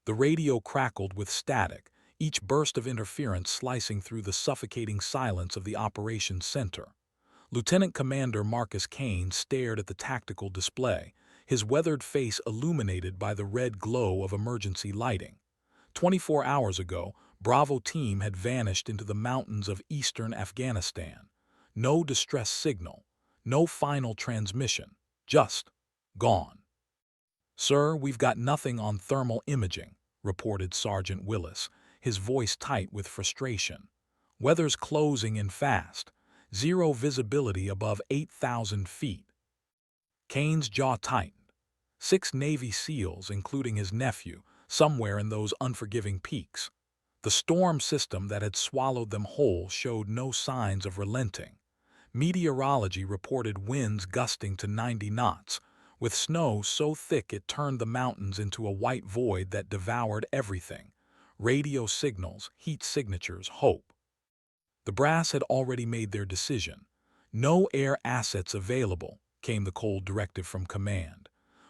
The radio crackled with static, each burst of interference slicing through the suffocating silence of the operations center. Lieutenant Commander Marcus Kane stared at the tactical display, his weathered face illuminated by the red glow of emergency lighting. 24 hours ago, Bravo Team had vanished into the mountains of eastern Afghanistan. No distress signal, no final transmission, just gone. "Sir, we've got nothing on thermal imaging," reported Sergeant Willis, his voice tight with frustration. "Weather's closing in fast. Zero visibility above 8,000 feet." Kane's jaw tightened. 6 Navy SEALs, including his nephew, somewhere in those unforgiving peaks. The storm system that had swallowed them whole showed no signs of relenting. Meteorology reported winds gusting to 90 knots, with snow so thick it turned the mountains into a white void that devoured everything. Radio signals, heat signatures, hope. The brass had already made their decision. "No air assets available," came the cold directive from command.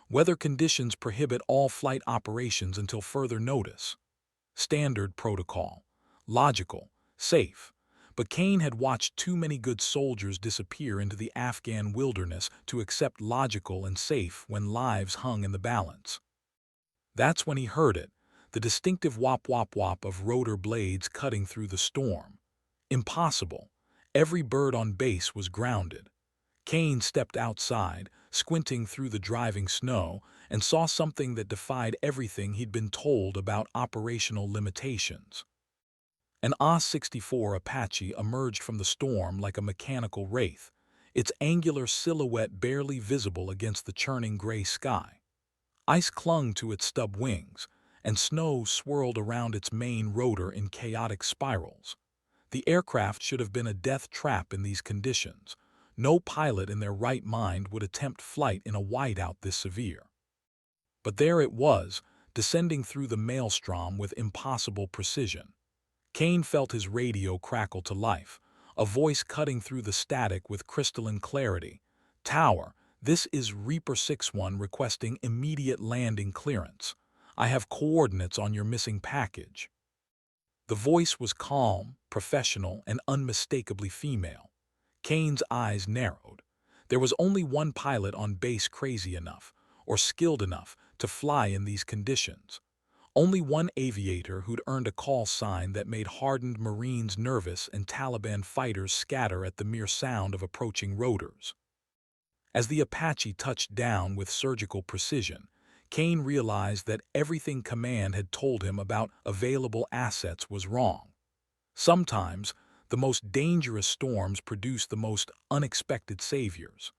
"Weather conditions prohibit all flight operations until further notice." Standard protocol. Logical. Safe. But Kane had watched too many good soldiers disappear into the Afghan wilderness to accept logical and safe when lives hung in the balance. That's when he heard it, the distinctive whop-whop-whop of rotor blades cutting through the storm. Impossible. Every bird on base was grounded. Kane stepped outside, squinting through the driving snow, and saw something that defied everything he'd been told about operational limitations. An AH-64 Apache emerged from the storm like a mechanical wraith, its angular silhouette barely visible against the churning gray sky. Ice clung to its stub wings, and snow swirled around its main rotor in chaotic spirals. The aircraft should have been a death trap in these conditions. No pilot in their right mind would attempt flight in a whiteout this severe. But there it was, descending through the maelstrom with impossible precision. Kane felt his radio crackle to life, a voice cutting through the static with crystalline clarity. "Tower, this is Reaper 6-1 requesting immediate landing clearance. I have coordinates on your missing package." The voice was calm, professional, and unmistakably female. Kane's eyes narrowed. There was only one pilot on base crazy enough, or skilled enough, to fly in these conditions. Only one aviator who'd earned a call sign that made hardened Marines nervous and Taliban fighters scatter at the mere sound of approaching rotors. As the Apache touched down with surgical precision, Kane realized that everything command had told him about available assets was wrong. Sometimes, the most dangerous storms produce the most unexpected saviors.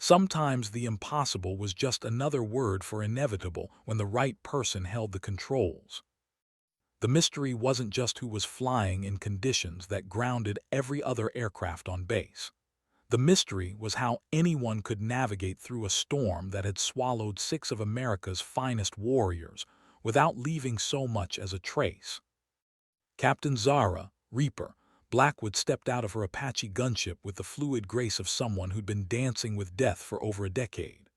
Sometimes the impossible was just another word for inevitable when the right person held the controls. The mystery wasn't just who was flying in conditions that grounded every other aircraft on base. The mystery was how anyone could navigate through a storm that had swallowed 6 of America's finest warriors without leaving so much as a trace. Captain Zara, Reaper, Blackwood stepped out of her Apache gunship with the fluid grace of someone who'd been dancing with death for over a decade.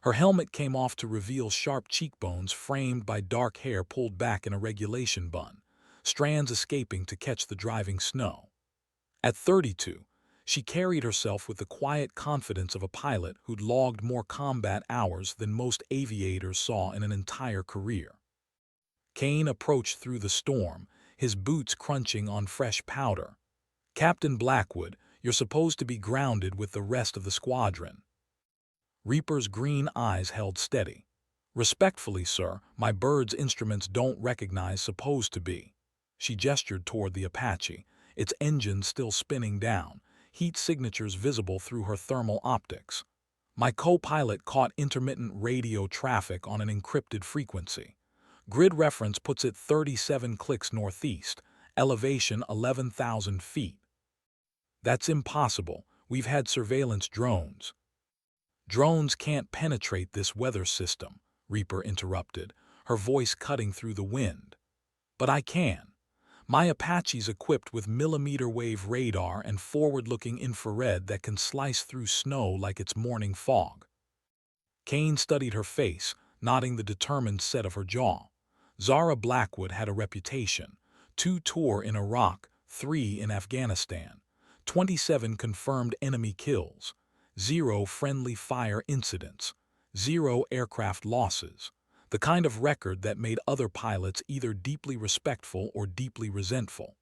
Her helmet came off to reveal sharp cheekbones framed by dark hair pulled back in a regulation bun, strands escaping to catch the driving snow. At 32, she carried herself with the quiet confidence of a pilot who'd logged more combat hours than most aviators saw in an entire career. Kane approached through the storm, his boots crunching on fresh powder. "Captain Blackwood, you're supposed to be grounded with the rest of the squadron." Reaper's green eyes held steady. "Respectfully, sir, my bird's instruments don't recognize supposed to be." She gestured toward the Apache, its engine still spinning down, heat signatures visible through her thermal optics. "My co-pilot caught intermittent radio traffic on an encrypted frequency. Grid reference puts it 37 clicks northeast, elevation 11,000 feet. That's impossible. We've had surveillance drones." "Drones can't penetrate this weather system," Reaper interrupted, her voice cutting through the wind. "But I can. My Apache's equipped with millimeter-wave radar and forward-looking infrared that can slice through snow like it's morning fog." Kane studied her face, nodding the determined set of her jaw. Zara Blackwood had a reputation: 2 tour in Iraq, 3 in Afghanistan, 27 confirmed enemy kills, 0 friendly fire incidents, 0 aircraft losses, the kind of record that made other pilots either deeply respectful or deeply resentful.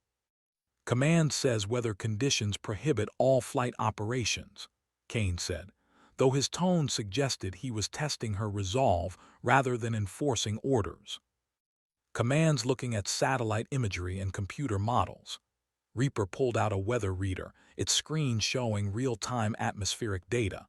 Command says weather conditions prohibit all flight operations, Kane said, though his tone suggested he was testing her resolve rather than enforcing orders. Command's looking at satellite imagery and computer models. Reaper pulled out a weather reader, its screen showing real-time atmospheric data.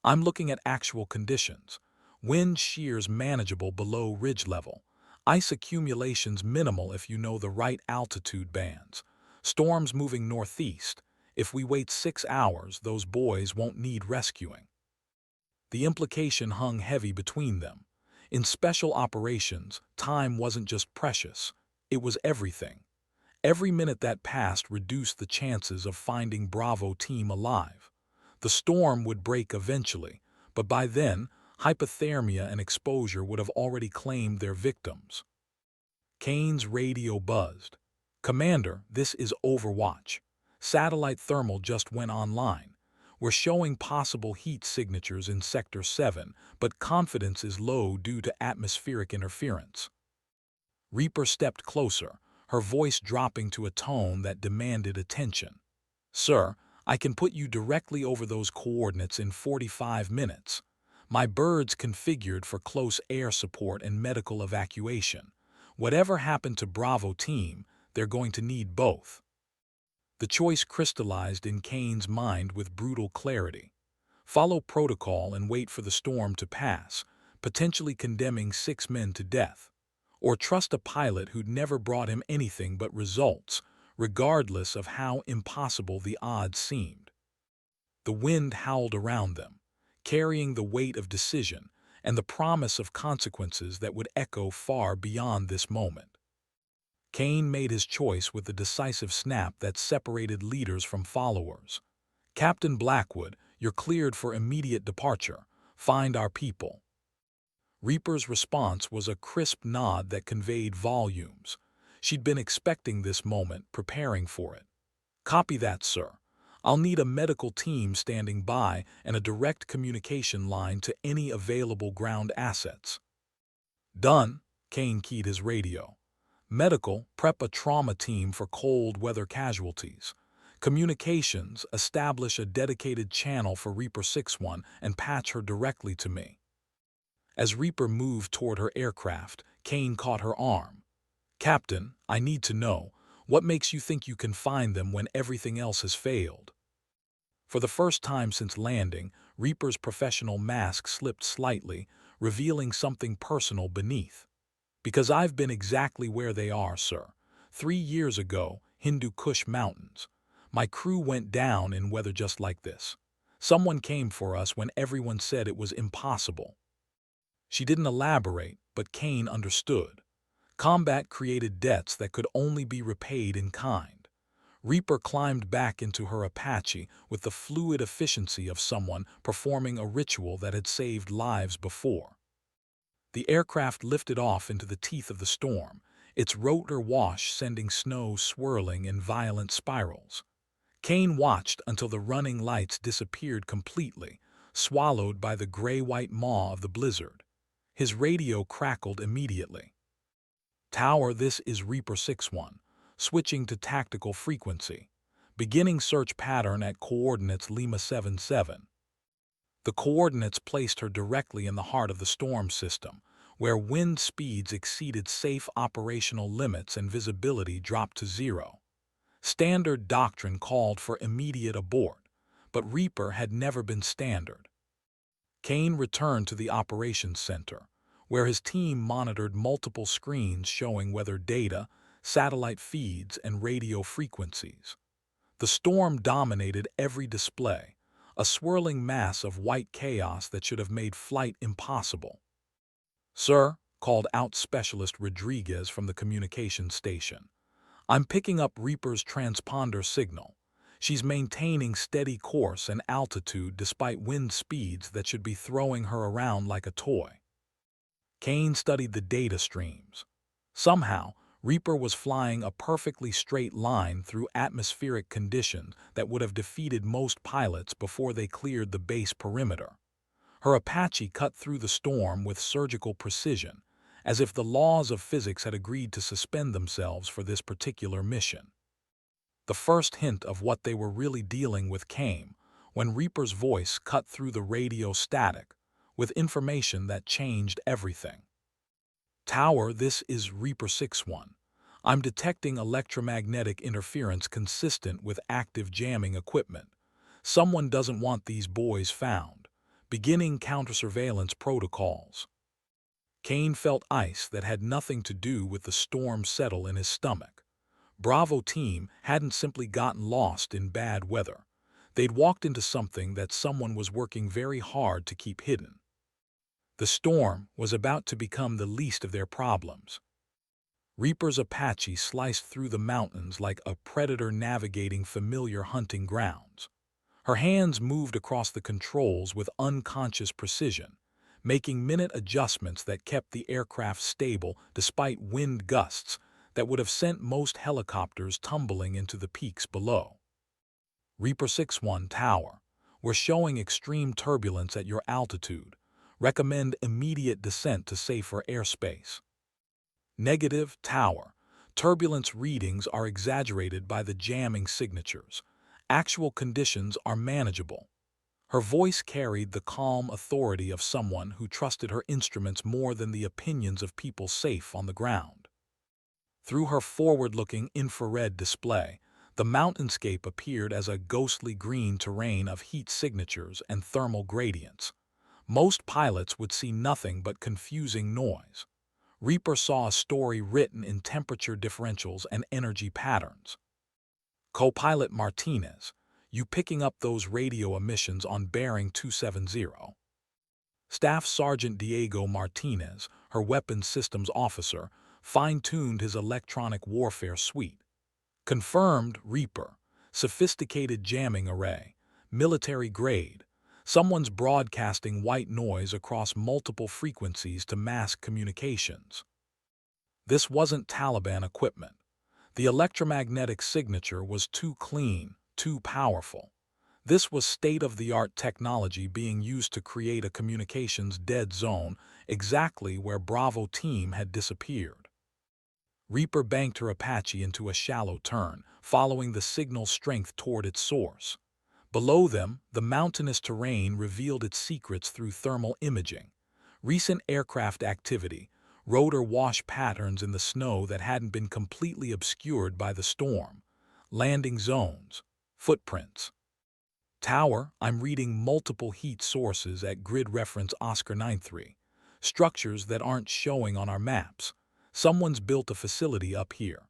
I'm looking at actual conditions. Wind shears manageable below ridge level. Ice accumulations minimal if you know the right altitude bands. Storms moving northeast. If we wait 6 hours, those boys won't need rescuing. The implication hung heavy between them. In special operations, time wasn't just precious. It was everything. Every minute that passed reduced the chances of finding Bravo team alive. The storm would break eventually, but by then, hypothermia and exposure would have already claimed their victims. Kane's radio buzzed. "Commander, this is Overwatch. Satellite thermal just went online. We're showing possible heat signatures in Sector 7, but confidence is low due to atmospheric interference." Reaper stepped closer, her voice dropping to a tone that demanded attention. "Sir, I can put you directly over those coordinates in 45 minutes. My bird's configured for close air support and medical evacuation. Whatever happened to Bravo team, they're going to need both." The choice crystallized in Kane's mind with brutal clarity. Follow protocol and wait for the storm to pass, potentially condemning 6 men to death. Or trust a pilot who'd never brought him anything but results, regardless of how impossible the odds seemed. The wind howled around them, carrying the weight of decision and the promise of consequences that would echo far beyond this moment. Kane made his choice with the decisive snap that separated leaders from followers. "Captain Blackwood, you're cleared for immediate departure. Find our people." Reaper's response was a crisp nod that conveyed volumes. She'd been expecting this moment, preparing for it. "Copy that, sir. I'll need a medical team standing by and a direct communication line to any available ground assets." "Done," Kane keyed his radio. "Medical, prep a trauma team for cold weather casualties. Communications, establish a dedicated channel for Reaper 6-1 and patch her directly to me." As Reaper moved toward her aircraft, Kane caught her arm. "Captain, I need to know, what makes you think you can find them when everything else has failed?" For the first time since landing, Reaper's professional mask slipped slightly, revealing something personal beneath. "Because I've been exactly where they are, sir. 3 years ago, Hindu Kush Mountains. My crew went down in weather just like this. Someone came for us when everyone said it was impossible." She didn't elaborate, but Kane understood. Combat created debts that could only be repaid in kind. Reaper climbed back into her Apache with the fluid efficiency of someone performing a ritual that had saved lives before. The aircraft lifted off into the teeth of the storm, its rotor wash sending snow swirling in violent spirals. Kane watched until the running lights disappeared completely, swallowed by the gray-white maw of the blizzard. His radio crackled immediately. "Tower, this is Reaper 6-1, switching to tactical frequency. Beginning search pattern at coordinates Lima 77. The coordinates placed her directly in the heart of the storm system, where wind speeds exceeded safe operational limits and visibility dropped to 0. Standard doctrine called for immediate abort, but Reaper had never been standard. Kane returned to the operations center, where his team monitored multiple screens showing weather data, satellite feeds, and radio frequencies. The storm dominated every display, a swirling mass of white chaos that should have made flight impossible. "Sir," called out Specialist Rodriguez from the communications station, "I'm picking up Reaper's transponder signal. She's maintaining steady course and altitude despite wind speeds that should be throwing her around like a toy." Kane studied the data streams. Somehow, Reaper was flying a perfectly straight line through atmospheric conditions that would have defeated most pilots before they cleared the base perimeter. Her Apache cut through the storm with surgical precision, as if the laws of physics had agreed to suspend themselves for this particular mission. The first hint of what they were really dealing with came when Reaper's voice cut through the radio static with information that changed everything. Tower, this is Reaper 6-1. I'm detecting electromagnetic interference consistent with active jamming equipment. Someone doesn't want these boys found. Beginning counter-surveillance protocols. Kane felt ice that had nothing to do with the storm settle in his stomach. Bravo team hadn't simply gotten lost in bad weather. They'd walked into something that someone was working very hard to keep hidden. The storm was about to become the least of their problems. Reaper's Apache sliced through the mountains like a predator navigating familiar hunting grounds. Her hands moved across the controls with unconscious precision, making minute adjustments that kept the aircraft stable despite wind gusts that would have sent most helicopters tumbling into the peaks below. Reaper 6-1 Tower, we're showing extreme turbulence at your altitude. Recommend immediate descent to safer airspace. Negative Tower, turbulence readings are exaggerated by the jamming signatures. Actual conditions are manageable. Her voice carried the calm authority of someone who trusted her instruments more than the opinions of people safe on the ground. Through her forward-looking infrared display, the mountainscape appeared as a ghostly green terrain of heat signatures and thermal gradients. Most pilots would see nothing but confusing noise. Reaper saw a story written in temperature differentials and energy patterns. Co-pilot Martinez, you picking up those radio emissions on bearing 270. Staff Sergeant Diego Martinez, her weapons systems officer, fine-tuned his electronic warfare suite. Confirmed Reaper, sophisticated jamming array, military grade. Someone's broadcasting white noise across multiple frequencies to mask communications. This wasn't Taliban equipment. The electromagnetic signature was too clean, too powerful. This was state-of-the-art technology being used to create a communications dead zone exactly where Bravo team had disappeared. Reaper banked her Apache into a shallow turn, following the signal strength toward its source. Below them, the mountainous terrain revealed its secrets through thermal imaging. Recent aircraft activity, rotor wash patterns in the snow that hadn't been completely obscured by the storm, landing zones, footprints. Tower, I'm reading multiple heat sources at grid reference Oscar 93. Structures that aren't showing on our maps. Someone's built a facility up here.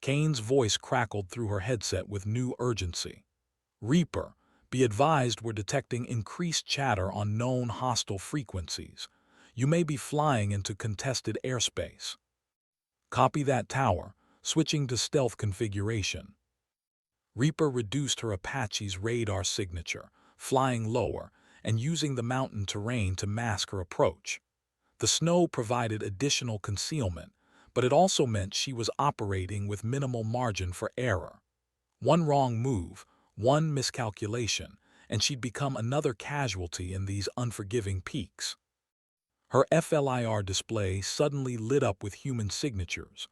Kane's voice crackled through her headset with new urgency. Reaper, be advised we're detecting increased chatter on known hostile frequencies. You may be flying into contested airspace. Copy that, Tower, switching to stealth configuration. Reaper reduced her Apache's radar signature, flying lower and using the mountain terrain to mask her approach. The snow provided additional concealment, but it also meant she was operating with minimal margin for error. One wrong move, one miscalculation, and she'd become another casualty in these unforgiving peaks. Her FLIR display suddenly lit up with human signatures,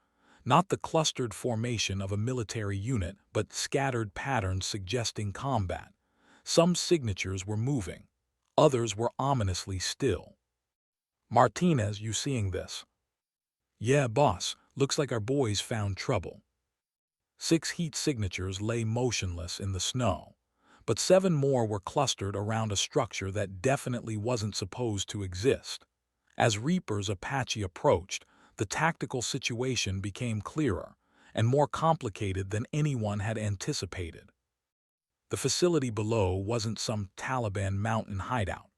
not the clustered formation of a military unit, but scattered patterns suggesting combat. Some signatures were moving, others were ominously still. Martinez, you seeing this? Yeah, boss, looks like our boys found trouble. 6 heat signatures lay motionless in the snow, but 7 more were clustered around a structure that definitely wasn't supposed to exist. As Reaper's Apache approached, the tactical situation became clearer and more complicated than anyone had anticipated. The facility below wasn't some Taliban mountain hideout.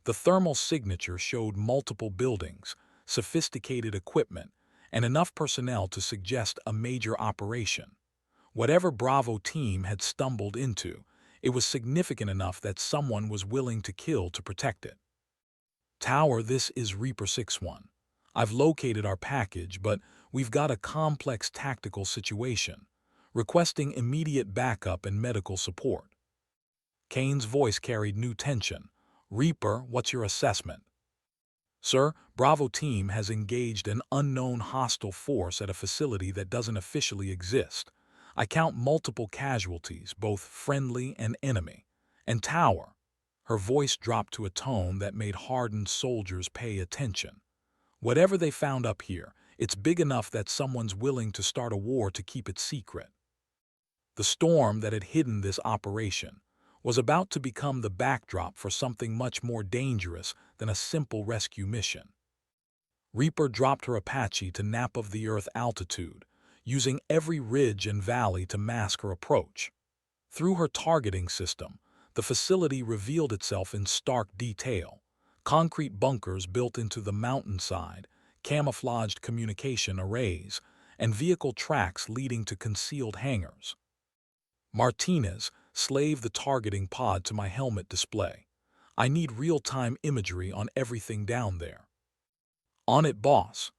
The thermal signature showed multiple buildings, sophisticated equipment, and enough personnel to suggest a major operation. Whatever Bravo team had stumbled into, it was significant enough that someone was willing to kill to protect it. Tower, this is Reaper 6-1. I've located our package, but we've got a complex tactical situation, requesting immediate backup and medical support." Kane's voice carried new tension. "Reaper, what's your assessment?" "Sir, Bravo team has engaged an unknown hostile force at a facility that doesn't officially exist. I count multiple casualties, both friendly and enemy. And Tower." Her voice dropped to a tone that made hardened soldiers pay attention. "Whatever they found up here, it's big enough that someone's willing to start a war to keep it secret." The storm that had hidden this operation was about to become the backdrop for something much more dangerous than a simple rescue mission. Reaper dropped her Apache to nap of the Earth altitude, using every ridge and valley to mask her approach. Through her targeting system, the facility revealed itself in stark detail: concrete bunkers built into the mountainside, camouflaged communication arrays, and vehicle tracks leading to concealed hangars. "Martinez, slave the targeting pod to my helmet display. I need real-time imagery on everything down there." "On it, boss."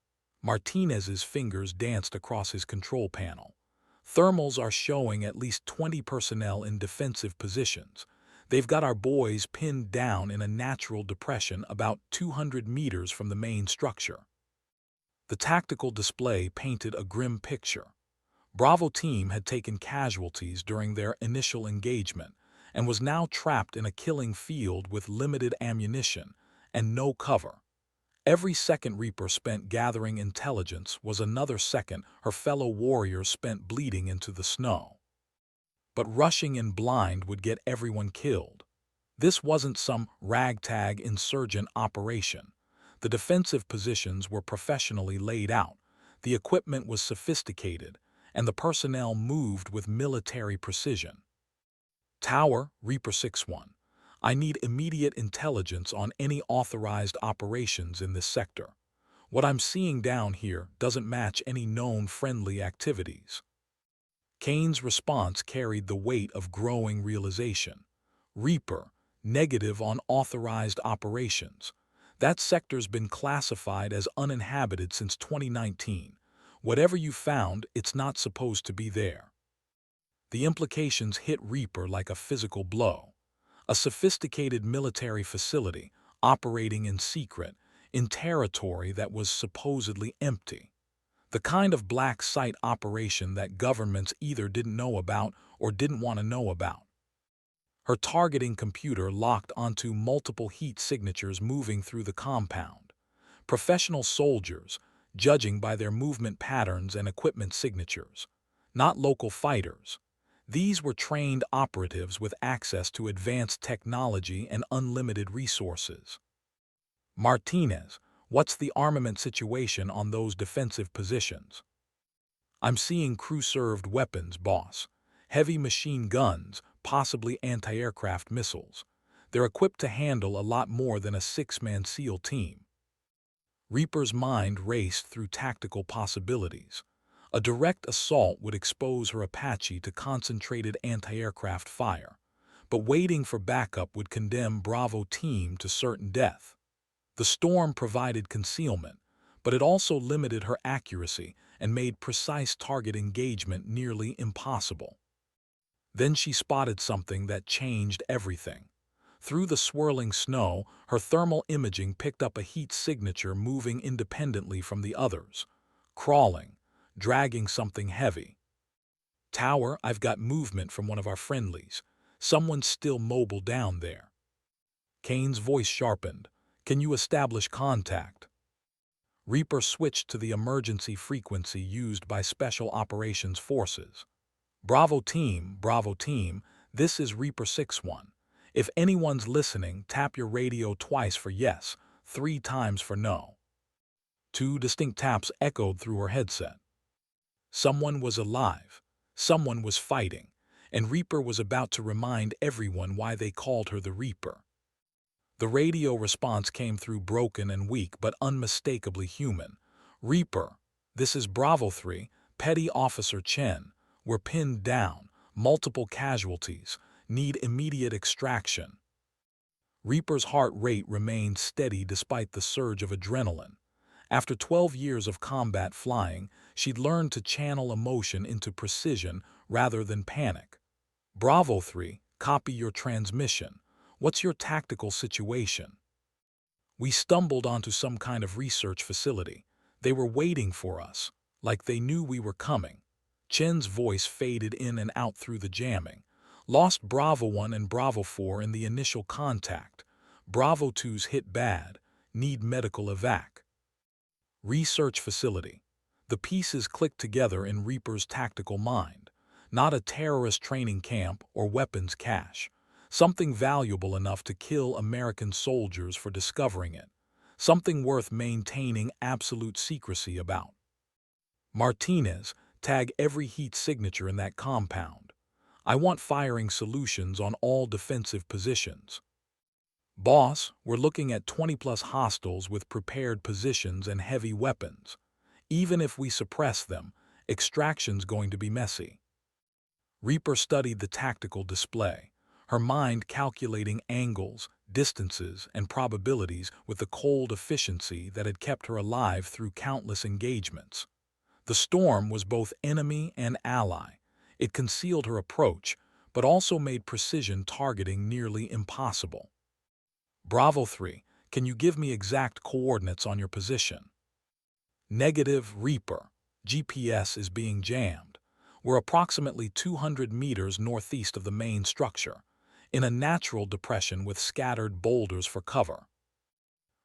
Martinez's fingers danced across his control panel. "Thermals are showing at least 20 personnel in defensive positions. They've got our boys pinned down in a natural depression about 200 meters from the main structure." The tactical display painted a grim picture. Bravo team had taken casualties during their initial engagement and was now trapped in a killing field with limited ammunition and no cover. Every second Reaper spent gathering intelligence was another second her fellow warriors spent bleeding into the snow. But rushing in blind would get everyone killed. This wasn't some ragtag insurgent operation. The defensive positions were professionally laid out, the equipment was sophisticated, and the personnel moved with military precision. "Tower, Reaper 6-1. I need immediate intelligence on any authorized operations in this sector. What I'm seeing down here doesn't match any known friendly activities." Kane's response carried the weight of growing realization. "Reaper, negative on authorized operations. That sector's been classified as uninhabited since 2019. Whatever you found, it's not supposed to be there." The implications hit Reaper like a physical blow. A sophisticated military facility, operating in secret, in territory that was supposedly empty. The kind of black site operation that governments either didn't know about or didn't want to know about. Her targeting computer locked onto multiple heat signatures moving through the compound. Professional soldiers, judging by their movement patterns and equipment signatures. Not local fighters. These were trained operatives with access to advanced technology and unlimited resources. "Martinez, what's the armament situation on those defensive positions?" "I'm seeing crew-served weapons, boss. Heavy machine guns, possibly anti-aircraft missiles. They're equipped to handle a lot more than a six-man SEAL team." Reaper's mind raced through tactical possibilities. A direct assault would expose her Apache to concentrated anti-aircraft fire, but waiting for backup would condemn Bravo team to certain death. The storm provided concealment, but it also limited her accuracy and made precise target engagement nearly impossible. Then she spotted something that changed everything. Through the swirling snow, her thermal imaging picked up a heat signature moving independently from the others, crawling, dragging something heavy. "Tower, I've got movement from one of our friendlies. Someone's still mobile down there." Kane's voice sharpened. "Can you establish contact?" Reaper switched to the emergency frequency used by Special Operations Forces. Bravo team, this is Reaper 6-1. If anyone's listening, tap your radio twice for yes, 3 times for no." 2 distinct taps echoed through her headset. Someone was alive, someone was fighting, and Reaper was about to remind everyone why they called her the Reaper. The radio response came through broken and weak but unmistakably human. "Reaper, this is Bravo 3, Petty Officer Chen. We're pinned down, multiple casualties, need immediate extraction." Reaper's heart rate remained steady despite the surge of adrenaline. After 12 years of combat flying, she'd learned to channel emotion into precision rather than panic. Bravo 3, copy your transmission. What's your tactical situation? We stumbled onto some kind of research facility. They were waiting for us, like they knew we were coming. Chen's voice faded in and out through the jamming. Lost Bravo 1 and Bravo 4 in the initial contact. Bravo 2's hit bad. Need medical evac. Research facility. The pieces clicked together in Reaper's tactical mind. Not a terrorist training camp or weapons cache. Something valuable enough to kill American soldiers for discovering it. Something worth maintaining absolute secrecy about. Martinez, tag every heat signature in that compound. I want firing solutions on all defensive positions. Boss, we're looking at 20+ hostiles with prepared positions and heavy weapons. Even if we suppress them, extraction's going to be messy. Reaper studied the tactical display, her mind calculating angles, distances, and probabilities with the cold efficiency that had kept her alive through countless engagements. The storm was both enemy and ally. It concealed her approach, but also made precision targeting nearly impossible. Bravo 3, can you give me exact coordinates on your position? Negative, Reaper. GPS is being jammed. We're approximately 200 meters northeast of the main structure, in a natural depression with scattered boulders for cover.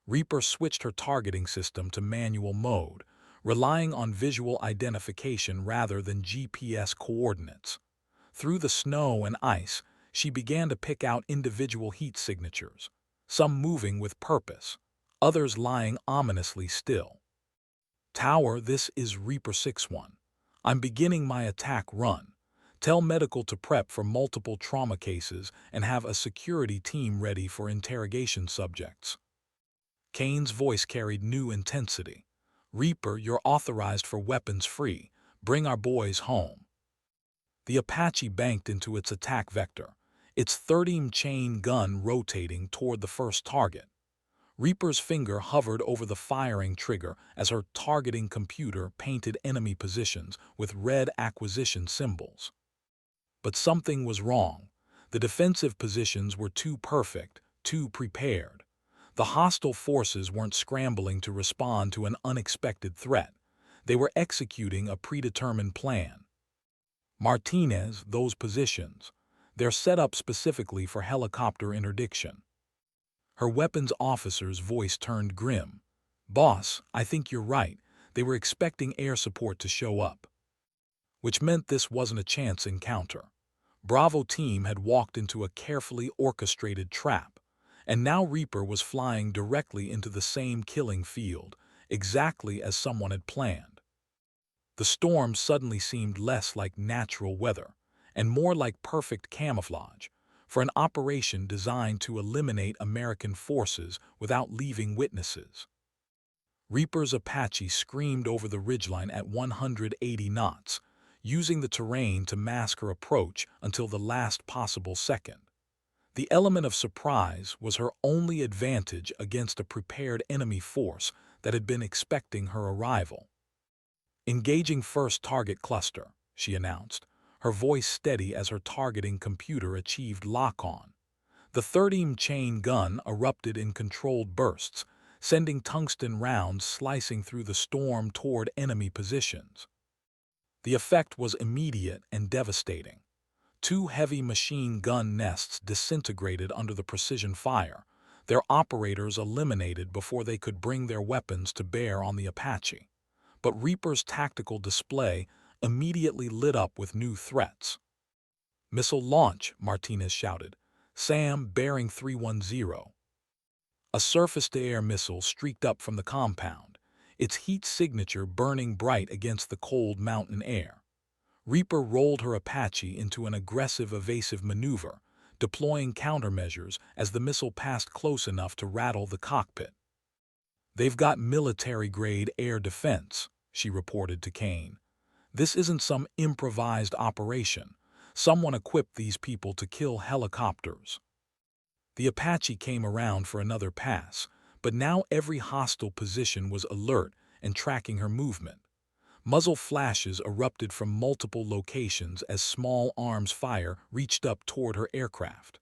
Reaper switched her targeting system to manual mode, relying on visual identification rather than GPS coordinates. Through the snow and ice, she began to pick out individual heat signatures, some moving with purpose, others lying ominously still. Tower, this is Reaper 6-1. I'm beginning my attack run. Tell medical to prep for multiple trauma cases and have a security team ready for interrogation subjects. Kane's voice carried new intensity. Reaper, you're authorized for weapons free. Bring our boys home. The Apache banked into its attack vector, its 30 chain gun rotating toward the first target. Reaper's finger hovered over the firing trigger as her targeting computer painted enemy positions with red acquisition symbols. But something was wrong. The defensive positions were too perfect, too prepared. The hostile forces weren't scrambling to respond to an unexpected threat. They were executing a predetermined plan. Martinez, those positions. They're set up specifically for helicopter interdiction. Her weapons officer's voice turned grim. Boss, I think you're right. They were expecting air support to show up. Which meant this wasn't a chance encounter. Bravo team had walked into a carefully orchestrated trap, and now Reaper was flying directly into the same killing field, exactly as someone had planned. The storm suddenly seemed less like natural weather, and more like perfect camouflage, for an operation designed to eliminate American forces without leaving witnesses. Reaper's Apache screamed over the ridgeline at 180 knots, using the terrain to mask her approach until the last possible second. The element of surprise was her only advantage against a prepared enemy force that had been expecting her arrival. Engaging first target cluster, she announced, her voice steady as her targeting computer achieved lock-on. The 30 chain gun erupted in controlled bursts, sending tungsten rounds slicing through the storm toward enemy positions. The effect was immediate and devastating. 2 heavy machine gun nests disintegrated under the precision fire, their operators eliminated before they could bring their weapons to bear on the Apache. But Reaper's tactical display immediately lit up with new threats. Missile launch, Martinez shouted. Sam, bearing 310. A surface-to-air missile streaked up from the compound, its heat signature burning bright against the cold mountain air. Reaper rolled her Apache into an aggressive evasive maneuver, deploying countermeasures as the missile passed close enough to rattle the cockpit. They've got military-grade air defense, she reported to Kane. This isn't some improvised operation. Someone equipped these people to kill helicopters. The Apache came around for another pass, but now every hostile position was alert and tracking her movement. Muzzle flashes erupted from multiple locations as small arms fire reached up toward her aircraft.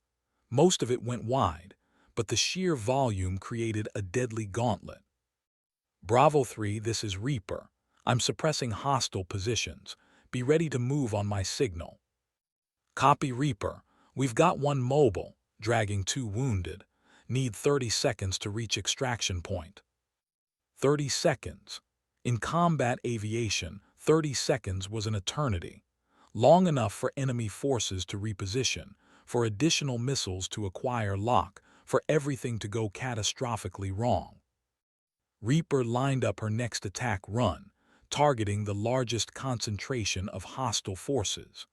Most of it went wide, but the sheer volume created a deadly gauntlet. Bravo 3, this is Reaper. I'm suppressing hostile positions. Be ready to move on my signal. Copy Reaper. We've got one mobile, dragging 2 wounded. Need 30 seconds to reach extraction point. 30 seconds. In combat aviation, 30 seconds was an eternity. Long enough for enemy forces to reposition, for additional missiles to acquire lock, for everything to go catastrophically wrong. Reaper lined up her next attack run, targeting the largest concentration of hostile forces.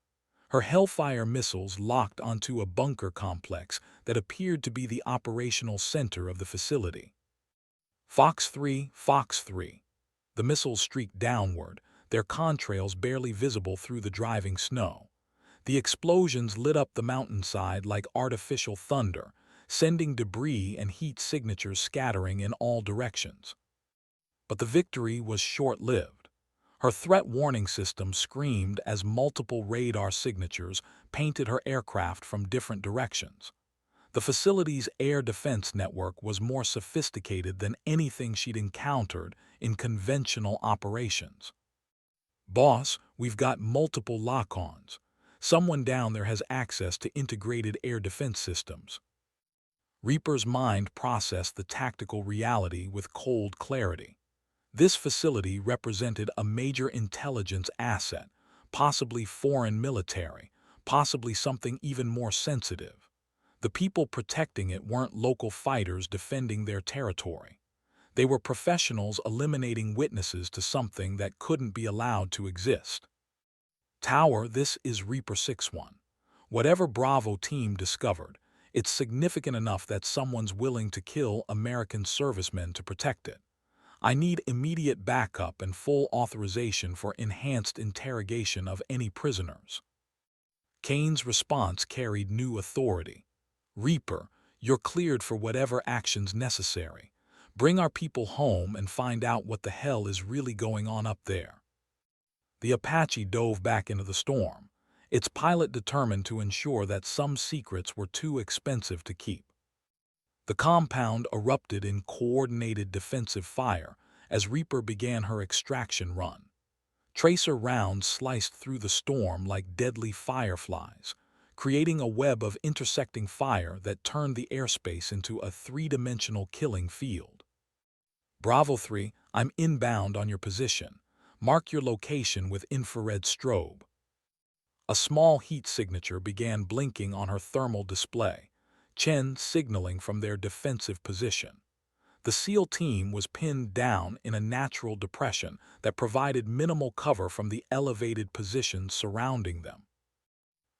Her Hellfire missiles locked onto a bunker complex that appeared to be the operational center of the facility. Fox 3, Fox 3. The missiles streaked downward, their contrails barely visible through the driving snow. The explosions lit up the mountainside like artificial thunder, sending debris and heat signatures scattering in all directions. But the victory was short-lived. Her threat warning system screamed as multiple radar signatures painted her aircraft from different directions. The facility's air defense network was more sophisticated than anything she'd encountered in conventional operations. Boss, we've got multiple lock-ons. Someone down there has access to integrated air defense systems. Reaper's mind processed the tactical reality with cold clarity. This facility represented a major intelligence asset, possibly foreign military, possibly something even more sensitive. The people protecting it weren't local fighters defending their territory. They were professionals eliminating witnesses to something that couldn't be allowed to exist. Tower, this is Reaper 6-1. Whatever Bravo team discovered, it's significant enough that someone's willing to kill American servicemen to protect it. I need immediate backup and full authorization for enhanced interrogation of any prisoners. Kane's response carried new authority. Reaper, you're cleared for whatever actions necessary. Bring our people home and find out what the hell is really going on up there. The Apache dove back into the storm, its pilot determined to ensure that some secrets were too expensive to keep. The compound erupted in coordinated defensive fire as Reaper began her extraction run. Tracer rounds sliced through the storm like deadly fireflies, creating a web of intersecting fire that turned the airspace into a three-dimensional killing field. Bravo 3, I'm inbound on your position. Mark your location with infrared strobe. A small heat signature began blinking on her thermal display, Chen signaling from their defensive position. The SEAL team was pinned down in a natural depression that provided minimal cover from the elevated positions surrounding them.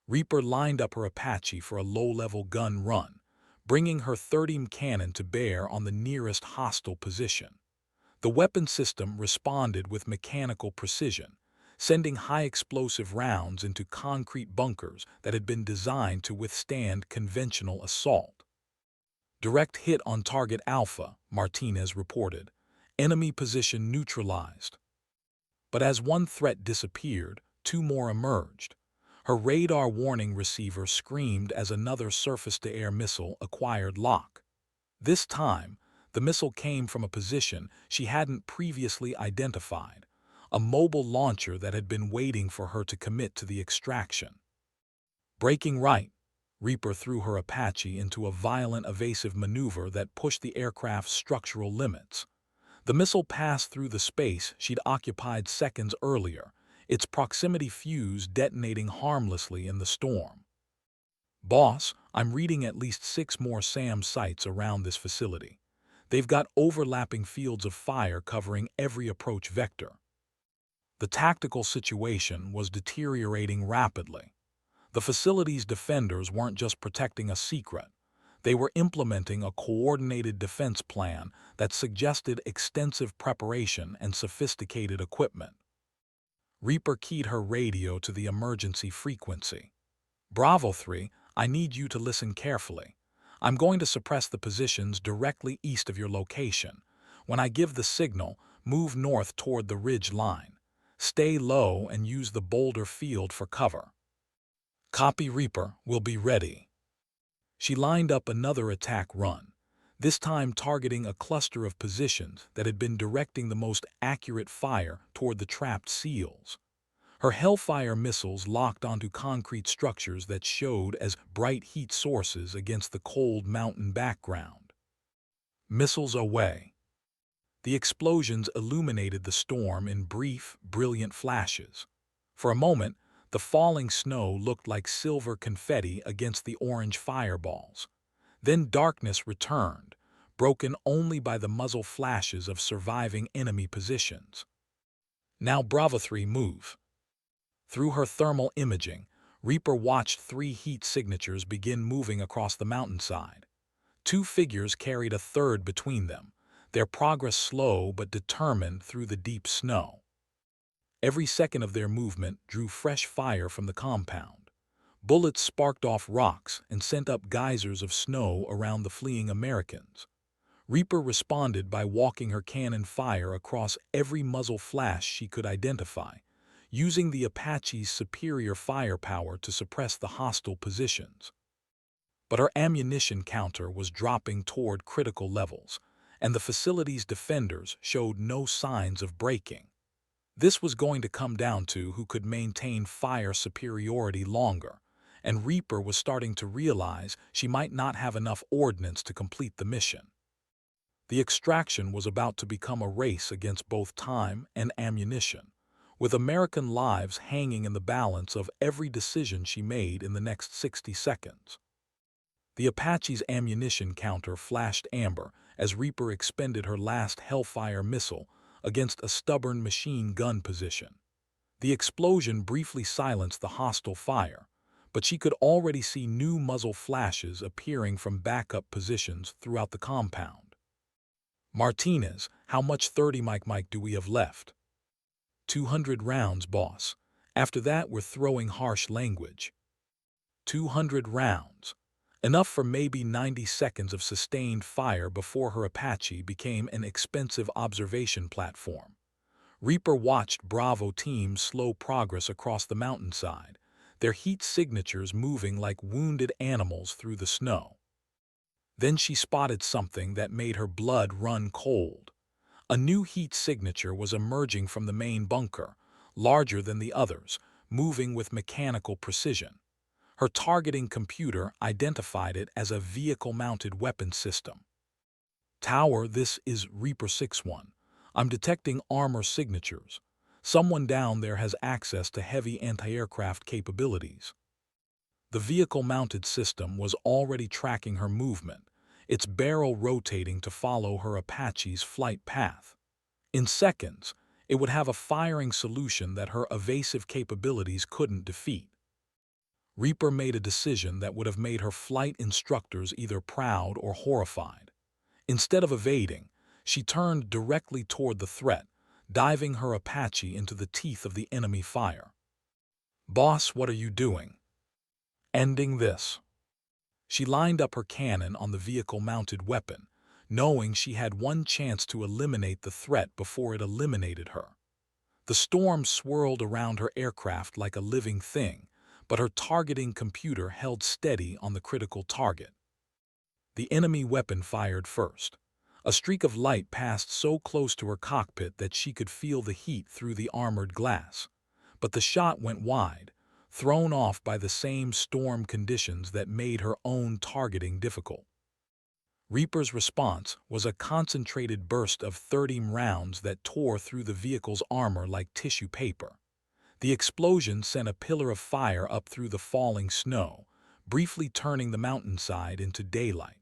Reaper lined up her Apache for a low-level gun run, bringing her 30 cannon to bear on the nearest hostile position. The weapon system responded with mechanical precision, sending high-explosive rounds into concrete bunkers that had been designed to withstand conventional assault. Direct hit on target Alpha, Martinez reported. Enemy position neutralized. But as one threat disappeared, 2 more emerged. Her radar warning receiver screamed as another surface-to-air missile acquired lock. This time, the missile came from a position she hadn't previously identified, a mobile launcher that had been waiting for her to commit to the extraction. Breaking right, Reaper threw her Apache into a violent evasive maneuver that pushed the aircraft's structural limits. The missile passed through the space she'd occupied seconds earlier, its proximity fuse detonating harmlessly in the storm. Boss, I'm reading at least 6 more SAM sites around this facility. They've got overlapping fields of fire covering every approach vector. The tactical situation was deteriorating rapidly. The facility's defenders weren't just protecting a secret. They were implementing a coordinated defense plan that suggested extensive preparation and sophisticated equipment. Reaper keyed her radio to the emergency frequency. Bravo 3, I need you to listen carefully. I'm going to suppress the positions directly east of your location. When I give the signal, move north toward the ridge line. Stay low and use the boulder field for cover. Copy, Reaper. We'll be ready. She lined up another attack run, this time targeting a cluster of positions that had been directing the most accurate fire toward the trapped SEALs. Her Hellfire missiles locked onto concrete structures that showed as bright heat sources against the cold mountain background. Missiles away. The explosions illuminated the storm in brief, brilliant flashes. For a moment, the falling snow looked like silver confetti against the orange fireballs. Then darkness returned, broken only by the muzzle flashes of surviving enemy positions. Now Bravo 3, move. Through her thermal imaging, Reaper watched 3 heat signatures begin moving across the mountainside. 2 figures carried a third between them, their progress slow but determined through the deep snow. Every second of their movement drew fresh fire from the compound. Bullets sparked off rocks and sent up geysers of snow around the fleeing Americans. Reaper responded by walking her cannon fire across every muzzle flash she could identify, using the Apache's superior firepower to suppress the hostile positions. But her ammunition counter was dropping toward critical levels, and the facility's defenders showed no signs of breaking. This was going to come down to who could maintain fire superiority longer, and Reaper was starting to realize she might not have enough ordnance to complete the mission. The extraction was about to become a race against both time and ammunition, with American lives hanging in the balance of every decision she made in the next 60 seconds. The Apache's ammunition counter flashed amber as Reaper expended her last Hellfire missile against a stubborn machine gun position. The explosion briefly silenced the hostile fire, but she could already see new muzzle flashes appearing from backup positions throughout the compound. Martinez, how much 30 Mike do we have left? 200 rounds, boss. After that, we're throwing harsh language. 200 rounds. Enough for maybe 90 seconds of sustained fire before her Apache became an expensive observation platform. Reaper watched Bravo teams slow progress across the mountainside, their heat signatures moving like wounded animals through the snow. Then she spotted something that made her blood run cold. A new heat signature was emerging from the main bunker, larger than the others, moving with mechanical precision. Her targeting computer identified it as a vehicle-mounted weapon system. Tower, this is Reaper 6-1. I'm detecting armor signatures. Someone down there has access to heavy anti-aircraft capabilities. The vehicle-mounted system was already tracking her movement, its barrel rotating to follow her Apache's flight path. In seconds, it would have a firing solution that her evasive capabilities couldn't defeat. Reaper made a decision that would have made her flight instructors either proud or horrified. Instead of evading, she turned directly toward the threat, diving her Apache into the teeth of the enemy fire. Boss, what are you doing? Ending this. She lined up her cannon on the vehicle-mounted weapon, knowing she had one chance to eliminate the threat before it eliminated her. The storm swirled around her aircraft like a living thing, but her targeting computer held steady on the critical target. The enemy weapon fired first. A streak of light passed so close to her cockpit that she could feel the heat through the armored glass. But the shot went wide, thrown off by the same storm conditions that made her own targeting difficult. Reaper's response was a concentrated burst of 30 rounds that tore through the vehicle's armor like tissue paper. The explosion sent a pillar of fire up through the falling snow, briefly turning the mountainside into daylight.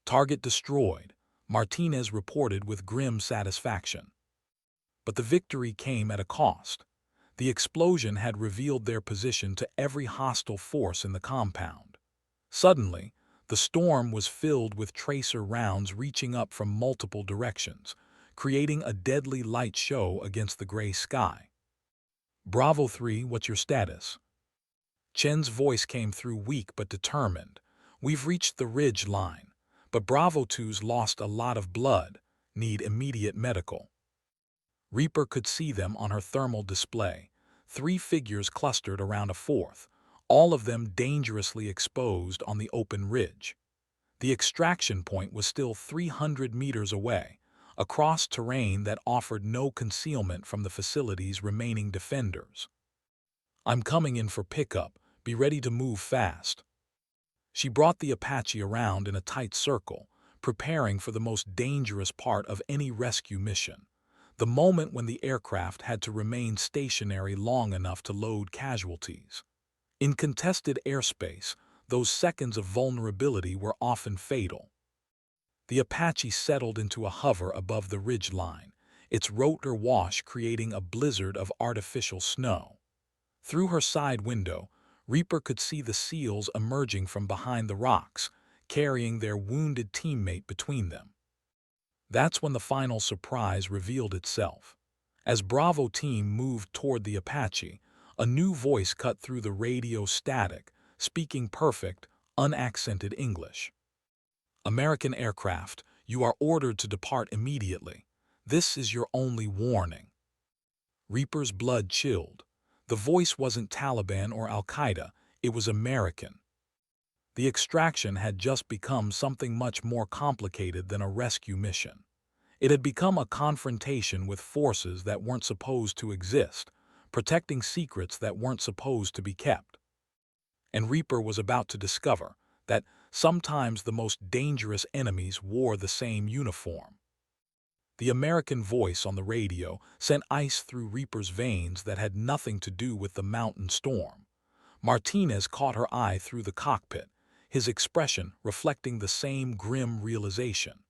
Target destroyed, Martinez reported with grim satisfaction. But the victory came at a cost. The explosion had revealed their position to every hostile force in the compound. Suddenly, the storm was filled with tracer rounds reaching up from multiple directions, creating a deadly light show against the gray sky. Bravo 3, what's your status? Chen's voice came through weak but determined. We've reached the ridge line, but Bravo 2's lost a lot of blood, need immediate medical. Reaper could see them on her thermal display, 3 figures clustered around a fourth, all of them dangerously exposed on the open ridge. The extraction point was still 300 meters away, across terrain that offered no concealment from the facility's remaining defenders. "I'm coming in for pickup, be ready to move fast." She brought the Apache around in a tight circle, preparing for the most dangerous part of any rescue mission, the moment when the aircraft had to remain stationary long enough to load casualties. In contested airspace, those seconds of vulnerability were often fatal. The Apache settled into a hover above the ridge line, its rotor wash creating a blizzard of artificial snow. Through her side window, Reaper could see the SEALs emerging from behind the rocks, carrying their wounded teammate between them. That's when the final surprise revealed itself. As Bravo team moved toward the Apache, a new voice cut through the radio static, speaking perfect, unaccented English. "American aircraft, you are ordered to depart immediately. This is your only warning." Reaper's blood chilled. The voice wasn't Taliban or Al-Qaeda, it was American. The extraction had just become something much more complicated than a rescue mission. It had become a confrontation with forces that weren't supposed to exist, protecting secrets that weren't supposed to be kept. And Reaper was about to discover that sometimes the most dangerous enemies wore the same uniform. The American voice on the radio sent ice through Reaper's veins that had nothing to do with the mountain storm. Martinez caught her eye through the cockpit, his expression reflecting the same grim realization.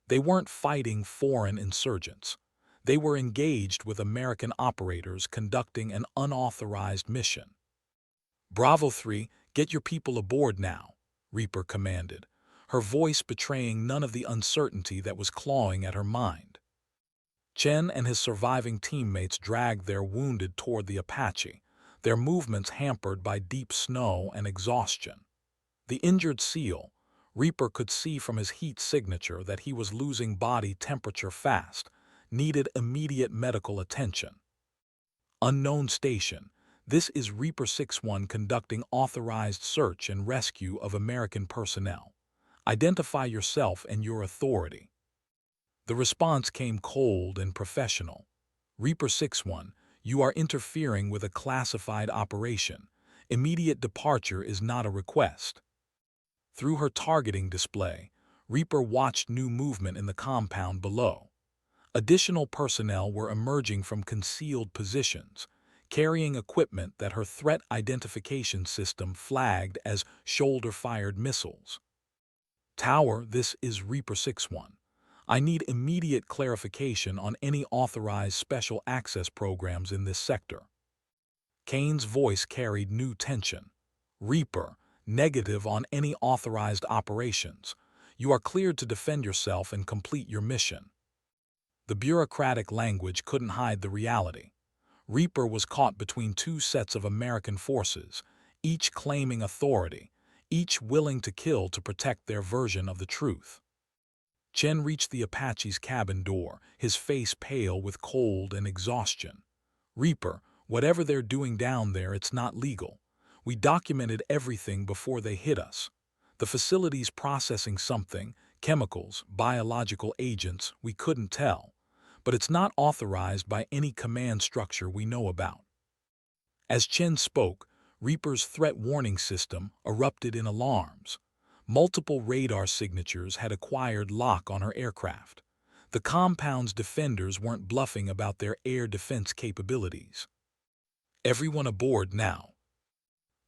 They weren't fighting foreign insurgents. They were engaged with American operators conducting an unauthorized mission. "Bravo 3, get your people aboard now," Reaper commanded, her voice betraying none of the uncertainty that was clawing at her mind. Chen and his surviving teammates dragged their wounded toward the Apache, their movements hampered by deep snow and exhaustion. The injured SEAL, Reaper could see from his heat signature that he was losing body temperature fast, needed immediate medical attention. "Unknown station. This is Reaper 6-1 conducting authorized search and rescue of American personnel. Identify yourself and your authority." The response came cold and professional. "Reaper 6-1, you are interfering with a classified operation. Immediate departure is not a request." Through her targeting display, Reaper watched new movement in the compound below. Additional personnel were emerging from concealed positions, carrying equipment that her threat identification system flagged as shoulder-fired missiles. "Tower, this is Reaper 6-1. I need immediate clarification on any authorized special access programs in this sector." Kane's voice carried new tension. "Reaper, negative on any authorized operations. You are cleared to defend yourself and complete your mission." The bureaucratic language couldn't hide the reality. Reaper was caught between two sets of American forces, each claiming authority, each willing to kill to protect their version of the truth. Chen reached the Apache's cabin door, his face pale with cold and exhaustion. "Reaper, whatever they're doing down there, it's not legal. We documented everything before they hit us. The facility's processing something, chemicals, biological agents, we couldn't tell. But it's not authorized by any command structure we know about." As Chen spoke, Reaper's threat warning system erupted in alarms. Multiple radar signatures had acquired lock on her aircraft. The compound's defenders weren't bluffing about their air defense capabilities. "Everyone aboard now."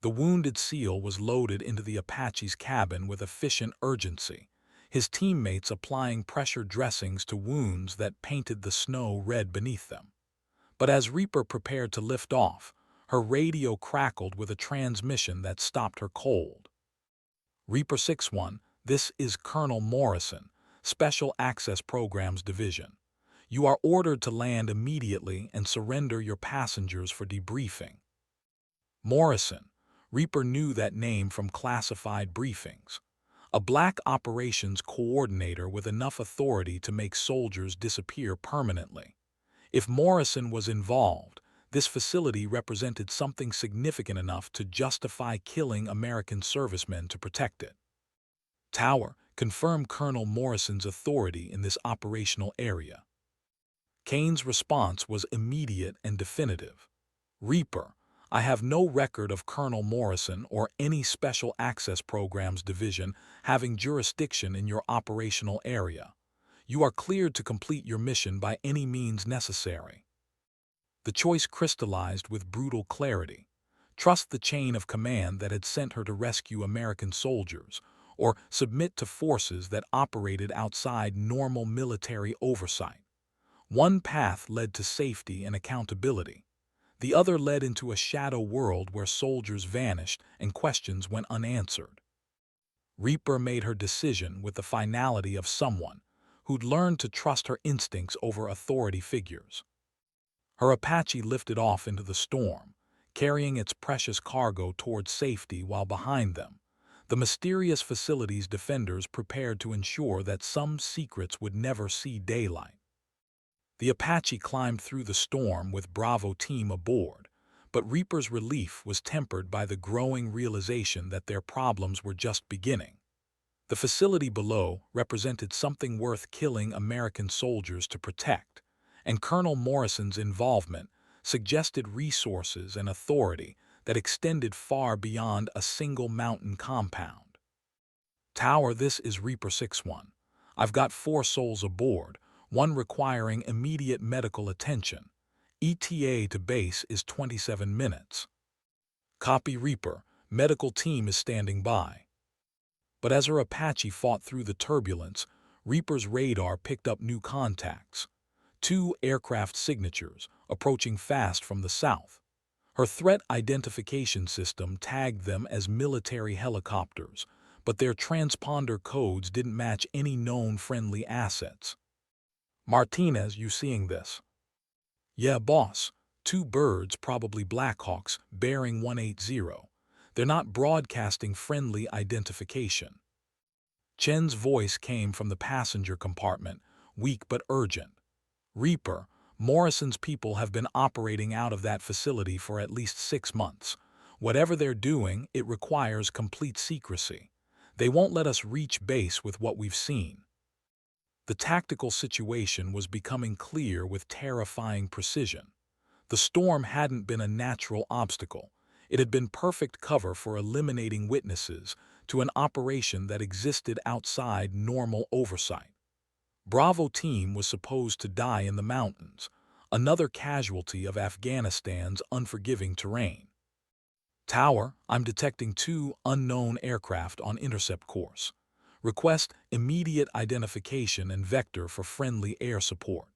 The wounded SEAL was loaded into the Apache's cabin with efficient urgency, his teammates applying pressure dressings to wounds that painted the snow red beneath them. But as Reaper prepared to lift off, her radio crackled with a transmission that stopped her cold. "Reaper 6-1, this is Colonel Morrison, Special Access Programs Division. You are ordered to land immediately and surrender your passengers for debriefing." Morrison. Reaper knew that name from classified briefings. a black operations coordinator with enough authority to make soldiers disappear permanently. If Morrison was involved, this facility represented something significant enough to justify killing American servicemen to protect it. Tower, confirm Colonel Morrison's authority in this operational area. Kane's response was immediate and definitive. Reaper, I have no record of Colonel Morrison or any Special Access Programs Division having jurisdiction in your operational area. You are cleared to complete your mission by any means necessary. The choice crystallized with brutal clarity. Trust the chain of command that had sent her to rescue American soldiers, or submit to forces that operated outside normal military oversight. One path led to safety and accountability. The other led into a shadow world where soldiers vanished and questions went unanswered. Reaper made her decision with the finality of someone who'd learned to trust her instincts over authority figures. Her Apache lifted off into the storm, carrying its precious cargo toward safety while behind them, the mysterious facility's defenders prepared to ensure that some secrets would never see daylight. The Apache climbed through the storm with Bravo team aboard, but Reaper's relief was tempered by the growing realization that their problems were just beginning. The facility below represented something worth killing American soldiers to protect, and Colonel Morrison's involvement suggested resources and authority that extended far beyond a single mountain compound. Tower, this is Reaper 6-1. I've got 4 souls aboard, one requiring immediate medical attention. ETA to base is 27 minutes. Copy Reaper, medical team is standing by. But as her Apache fought through the turbulence, Reaper's radar picked up new contacts. 2 aircraft signatures, approaching fast from the south. Her threat identification system tagged them as military helicopters, but their transponder codes didn't match any known friendly assets. Martinez, you seeing this? Yeah, boss. 2 birds, probably Blackhawks, bearing 180. They're not broadcasting friendly identification. Chen's voice came from the passenger compartment, weak but urgent. Reaper, Morrison's people have been operating out of that facility for at least 6 months. Whatever they're doing, it requires complete secrecy. They won't let us reach base with what we've seen. The tactical situation was becoming clear with terrifying precision. The storm hadn't been a natural obstacle. It had been perfect cover for eliminating witnesses to an operation that existed outside normal oversight. Bravo team was supposed to die in the mountains, another casualty of Afghanistan's unforgiving terrain. Tower, I'm detecting 2 unknown aircraft on intercept course. Request immediate identification and vector for friendly air support.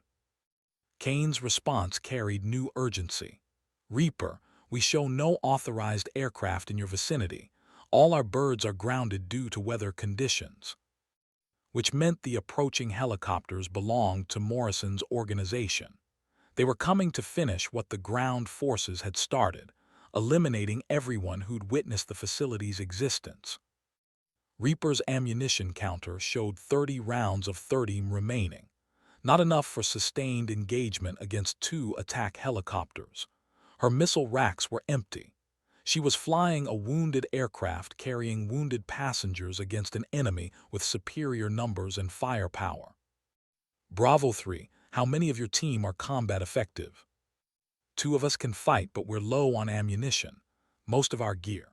Kane's response carried new urgency. Reaper, we show no authorized aircraft in your vicinity. All our birds are grounded due to weather conditions. Which meant the approaching helicopters belonged to Morrison's organization. They were coming to finish what the ground forces had started, eliminating everyone who'd witnessed the facility's existence. Reaper's ammunition counter showed 30 rounds of 30 remaining, not enough for sustained engagement against 2 attack helicopters. Her missile racks were empty. She was flying a wounded aircraft carrying wounded passengers against an enemy with superior numbers and firepower. Bravo 3, how many of your team are combat effective? 2 of us can fight, but we're low on ammunition. Most of our gear.